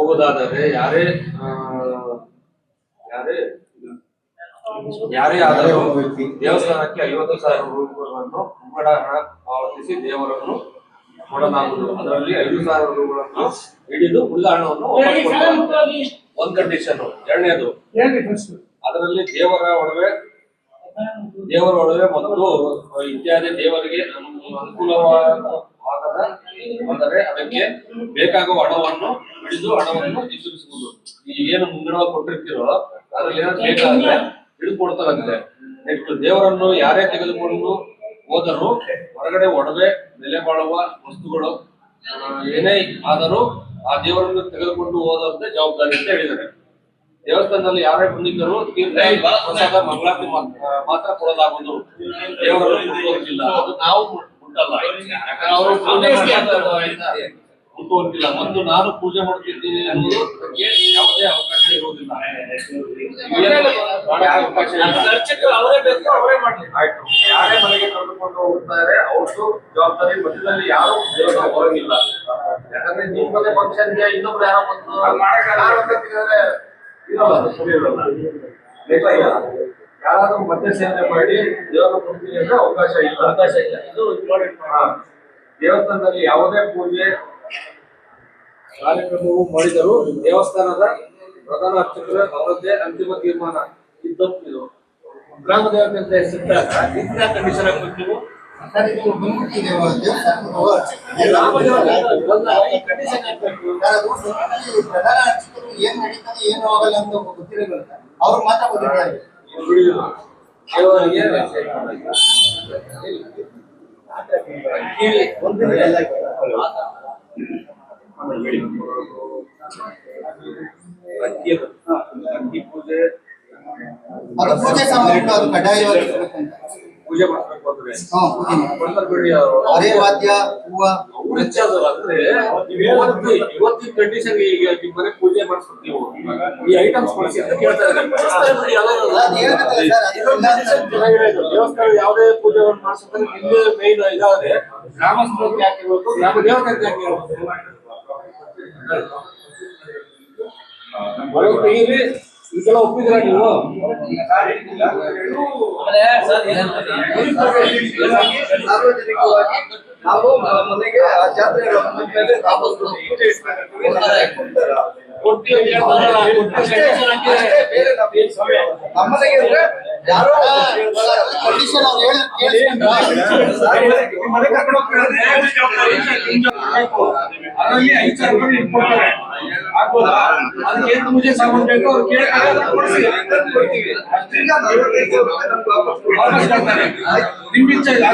ಹೋಗೋದಾದರೆ ಯಾರೇ ಆದರೂ ದೇವಸ್ಥಾನಕ್ಕೆ 50,000 ರೂಪಾಯಿಗಳನ್ನು ಮುಂಗಡ ಹಣ ಪಾವತಿಸಿ ದೇವರನ್ನು ಕೊಡಲಾಗುವುದು. ಅದರಲ್ಲಿ 5,000 ರೂಪಾಯಿಗಳನ್ನು ಹಿಡಿದು ಉಳಿದ ಹಣವನ್ನು ಒಂದು ಕಂಡೀಷನ್. ಎರಡನೇದು, ಅದರಲ್ಲಿ ದೇವರ ಒಡವೆ ಮತ್ತು ಇತ್ಯಾದಿ ದೇವರಿಗೆ ಅನುಕೂಲವಾಗದ ಅಂದರೆ ಅದಕ್ಕೆ ಬೇಕಾಗುವ ಹಣವನ್ನು ಹಿಡಿದು ಹಣವನ್ನು ಹಿಂದಿರುಗಿಸುವುದು. ಏನು ಮುಂಗಡವಾಗಿ ಕೊಟ್ಟಿರ್ತೀರೋ ಅದ್ರಲ್ಲಿ ಏನಾದ್ರು ಬೇಕಾದ್ರೆ ಹಿಡಿದು ಕೊಡ್ತಾರಂತೆ. ನೆಕ್ಸ್ಟ್, ದೇವರನ್ನು ಯಾರೇ ತೆಗೆದುಕೊಂಡು ಹೋದರೂ ಹೊರಗಡೆ ಒಡವೆ, ಬೆಲೆ ಬಾಳುವ ವಸ್ತುಗಳು ಏನೇ ಆದರೂ ಆ ದೇವರನ್ನು ತೆಗೆದುಕೊಂಡು ಹೋದಂತೆ ಜವಾಬ್ದಾರಿ ಅಂತ ಹೇಳಿದ್ದಾರೆ. ದೇವಸ್ಥಾನದಲ್ಲಿ ಯಾರೇ ಬಂದಿದ್ದರೂ ತೀರ್ಥ ಪ್ರಸಾದ ಮಂಗಳಾರತಿ ಮಾತ್ರ ಕೊಡಲಾಗುವುದು. ದೇವರನ್ನು ಮುಟ್ಟುವಂತಿಲ್ಲ. ಅದು ನಾವು ಮುಟ್ಟಲ್ಲ, ಯಾಕಂದ್ರೆ ಅವರು ಮುಟ್ಟುವಂತಿಲ್ಲ. ಮತ್ತು ನಾನು ಪೂಜೆ ಮಾಡುತ್ತಿದ್ದೀನಿ ಅನ್ನೋದು ಯಾವುದೇ ಅವಕಾಶ ಇರುವುದಿಲ್ಲ. ಆಯ್ತು, ಯಾರೇ ಮನೆಗೆ ಕರೆದುಕೊಂಡು ಹೋಗುತ್ತಾರೆ ಅವ್ರದ್ದು ಜವಾಬ್ದಾರಿ. ಮಧ್ಯದಲ್ಲಿ ಯಾರು ದೇವರ ಹೊರಗಿಲ್ಲ. ಯಾಕಂದ್ರೆ ನಿಮ್ಮ ಮನೆ ಫಂಕ್ಷನ್ಗೆ ಇನ್ನೊಬ್ರು ಯಾರೋ ಬಂದು ಯಾರಾದ್ರೂ ಮಧ್ಯ ಸೇವನೆ ಮಾಡಿ ದೇವರ ಕೊಡ್ತೀನಿ ಅಂದ್ರೆ ಅವಕಾಶ ಇಲ್ಲ. ಇದು ಇಂಪಾರ್ಟೆಂಟ್. ದೇವಸ್ಥಾನದಲ್ಲಿ ಯಾವುದೇ ಪೂಜೆ ಕಾರ್ಯಕ್ರಮವು ಮಾಡಿದರೂ ದೇವಸ್ಥಾನದ ಪ್ರಧಾನ ಅರ್ಚಕರು ಅವರದ್ದೇ ಅಂತಿಮ ತೀರ್ಮಾನ ಇದ್ದದ್ದು. ಇದು ಗ್ರಾಮ ದೇವತೆ ಅಂತ ಸಿಕ್ಕಾಗ ಇಂಥ ಕಂಡೀಷನ್ ಆಗ್ಬೇಕು. ಪ್ರಧಾನ ಅರ್ಚಕರು ಏನ್ ನಡೀತದೆ ಏನು ಹೋಗಲ್ಲ ಅಂತ ಗೊತ್ತಿರಲ್ಲ, ಅವ್ರು ಮಾತ್ರ ಗೊತ್ತಿರ್ತಾರೆ. ಅಕ್ಕಿ ಪೂಜೆ, ಅದು ಪೂಜೆ ಸಾಮಾನು ಅದು ಕಡ್ಡಾಯವಾಗಿ ಪೂಜೆ ಮಾಡಬೇಕು ಅಂದ್ರೆ ಅರೆ ವಾದ್ಯ ಹೂವ ಅಂದ್ರೆ ಇವತ್ತಿನ ಕಂಡೀಷನ್ ಈಗ ನಿಮ್ಮ ಮನೆ ಪೂಜೆ ಮಾಡಿಸ್ಬೇಕು ನೀವು ಈ ಐಟಮ್ಸ್ ಮಾಡಿಸಿ ಅಂತ ಕೇಳ್ತಾರೆ. ದೇವಸ್ಥಾನ ಯಾವುದೇ ಪೂಜೆಗಳನ್ನು ಮಾಡಿಸಿದ್ರೆ ನಿಮ್ಗೆ ಮೈನ್ ಇದಾದ್ರೆ ಗ್ರಾಮಸ್ಥರಿಗೆ ಯಾಕೆ ಇರಬೇಕು, ಗ್ರಾಮ ದೇವತೆಗೆ ಯಾಕೆ ಇರಬೇಕು? ತೆಗೀರಿ. ಇದೆಲ್ಲ ಒಪ್ಪಿದ್ರ ನೀವು? ಸಾರ್ವಜನಿಕವಾಗಿ ನಾವು ಮನೆಗೆ ಆ ಜಾತ್ರೆಗಳ ಮೇಲೆ ನಮ್ಮನೆಗೆ ಅಂದ್ರೆ ಯಾರೋ ಕಂಡೀಷನ್ ಅವ್ರು ಅದರಲ್ಲಿ 5,000 ರೂಪಾಯಿ ಇಟ್ಕೊಳ್ತಾರೆ. ಆಗ್ಬೋದಾ? ಅದಕ್ಕೆ ಏನು ಪೂಜೆ ಸಾಮಾನು ಬೇಕು ಅವ್ರು ಕೇಳ್ತಾರೆ, ಕೊಡ್ತೀವಿ. ವಾಪಸ್ ಕೊಡ್ತಾರೆ. ನಿಮ್ಮ ಇಚ್ಛೆ ಇಲ್ಲ.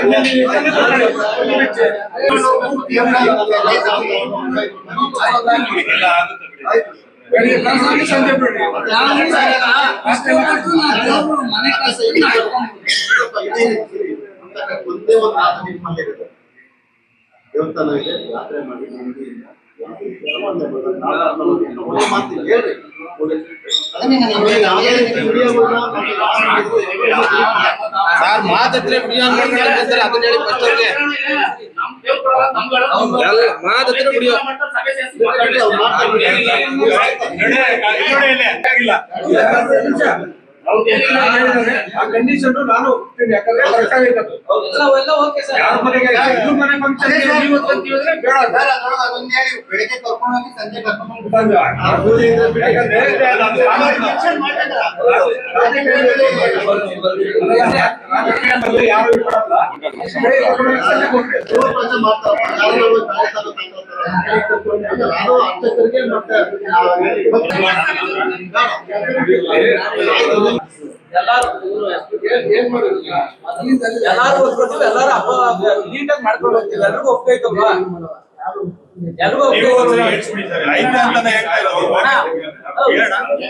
ಬೆಳಿಗ್ಗೆ ಕಳ್ಸಾಗಿ ಸಂಜೆ ಬಿಡಿ. ಮನೆ ಕೆಲಸ ಒಂದೇ ಒಂದು ಮಾತು ನಿಮ್ಮಲ್ಲಿ ಇರುತ್ತೆ. ದೇವಸ್ಥಾನಕ್ಕೆ ಯಾತ್ರೆ ಮಾಡಿ ನೆಮ್ಮದಿಯಿಂದ ಹೇಳ್ರಿ. ಸರ್ ಮಾತಾಡ್ರೆ ವಿಡಿಯೋ ಅದನ್ನ ಹೇಳಿ ಫಸ್ಟ್ ಅವ್ರಿಗೆ ಮಾತಾಡ್ರೆ ವಿಡಿಯೋ ಆ ಕಂಡೀಷನ್ ನಾನು ಒಪ್ತೀನಿ. ಯಾಕಂದ್ರೆ ಯಾರ ಮನೆಗೆ ಮನೆ ಫಂಕ್ಷನ್ ಬೇಡ ಬೆಳಿಗ್ಗೆ ಕರ್ಕೊಂಡು ಹೋಗಿ ಸಂಜೆ ಕರ್ಕೊಂಡು ಯಾರು ಅರ್ಚಕರಿಗೆ ಮತ್ತೆ ಎಲ್ಲಾರು ಒಪ್ಕೊಳ್ತೀವಿ, ಎಲ್ಲಾರು ಹಬ್ಬ ನೀಟಾಗಿ ಮಾಡ್ಕೊಂಡು ಹೋಗ್ತೀವಿ. ಎಲ್ರಿಗೂ ಒಪ್ಕೈತಲ್ವಾ?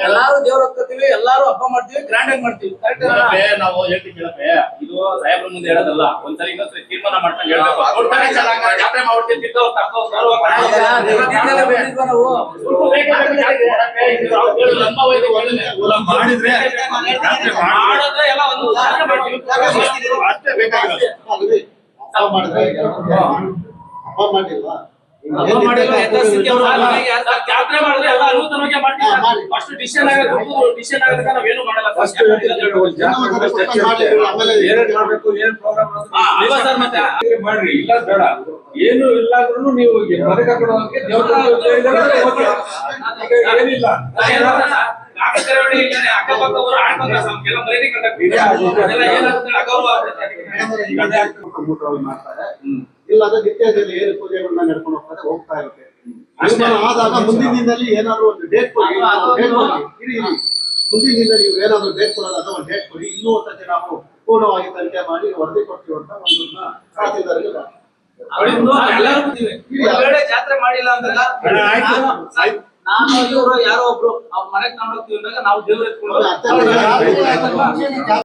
ಎಲ್ಲಾರು ದೇವ್ರ ಹೋಗ್ತೀವಿ, ಎಲ್ಲಾರು ಹಬ್ಬ ಮಾಡ್ತೀವಿ, ಗ್ರ್ಯಾಂಡ್ ಆಗಿ ಮಾಡ್ತೀವಿ. ನಾವು ಹೇಳ್ತೀವಿ ಕೇಳಪ್ಪೆ, ಇದು ಸಾಹೇಬ್ರ ಮುಂದೆ ಹೇಳೋದಲ್ಲ. ಒಂದ್ಸರಿ ಇನ್ನೊಂದ್ಸರಿ ತೀರ್ಮಾನ ಮಾಡ್ಕೊಂಡು ಹೇಳ್ಬೇಕು. ಜಾತ್ರೆ ಮಾಡ್ತೀವಿ ಮಾಡಿದ್ರೆ ಎಲ್ಲ ಒಂದು ಅಷ್ಟೇ ಬೇಕಾಗಿಲ್ಲ. ಹಬ್ಬ ಮಾಡಿಲ್ವಾ? ಹಬ್ಬ ಮಾಡಿರೋ ಯಥಾಸ್ಥಿತಿ ಅವ್ರು ಮನೆಗೆ ಯಾರು ಜಾತ್ರೆ ಮಾಡಿದ್ರೆ ಎಲ್ಲ ಅನುತನವಾಗಿ ಮಾಡ್ತೀವಿ. ಅಷ್ಟು ಡಿಸಿಷನ್ ಡಿಸಿಷನ್ ಆಗೋದಕ್ಕೆ ನಾವೇನು ಮಾಡಲ್ಲ ಫಸ್ಟ್ ಏನೇನ್ ಮಾಡ್ಬೇಕು ಏನ್ ಪ್ರೋಗ್ರಾಮ್ ಅಲ್ವಾ ಸರ್ ಮತ್ತೆ? ಮಾಡ್ರಿ ಇಲ್ಲ ಬೇಡ ಏನು ಇಲ್ಲ ಅಂದ್ರೂ ನೀವು ಮನೆ ಕರ್ಕೊಂಡು ಹೋಗಕ್ಕೆ ಏನಿಲ್ಲ ಅಕ್ಕಪಕ್ಕ ಊರು ಆಡ್ಕೊಂಡ್ರೆ ಕೆಲ ಮರ್ಯಾದೆ ಕಟ್ಟಾಕ್ತೀವಿ. ಅದೆಲ್ಲ ಏನಾಗುತ್ತೆ ಅಗೌರವ ಆಗ್ತದೆ. ಊಟವನ್ನು ಮಾಡ್ತಾರೆ. ಇಲ್ಲಾಂದ್ರೆ ನಿತ್ಯದಲ್ಲಿ ಏನು ಪೂಜೆಗಳನ್ನ ನಡ್ಕೊಂಡು ಹೋಗ್ತಾ ಇರುತ್ತೆ. ನಿರ್ಮಾಣ ಆದಾಗ ಮುಂದಿನ ದಿನದಲ್ಲಿ ಏನಾದ್ರು ಒಂದು ಡೇಟ್ ಕೊಡಿ, ಡೇಟ್ ಕೊಡಿ, ಇರಿ ಇರಿ. ಮುಂದಿನ ದಿನದಲ್ಲಿ ನೀವು ಏನಾದ್ರು ಡೇಟ್ ಕೊಡೋದು ಅಥವಾ ಒಂದು ಡೇಟ್ ಕೊಡಿ, ಇನ್ನೂ ಒಂದ್ಸತಿ ನಾವು ಪೂರ್ಣವಾಗಿ ತನಿಖೆ ಮಾಡಿ ವರದಿ ಕೊಡ್ತೀವಿ ಅಂತ ಒಂದನ್ನ ತಹಸೀಲ್ದಾರ್ಗೆ ಅವ್ರಿಂದು ಎಲ್ಲರೂ ಬರ್ತೀವಿ. ಒಂದ್ ವೇಳೆ ಜಾತ್ರೆ ಮಾಡಿಲ್ಲ ಅಂದಾಗ ನಾನು ಇವರು ಯಾರೋ ಒಬ್ರು ಅವ್ರ ಮನೆಗೆ ತಗೊಂಡೋಗ್ತೀವಿ ಅಂದಾಗ ನಾವು ದೇವ್ರ ಎತ್ಕೊಂಡು ಅರ್ಚನೆ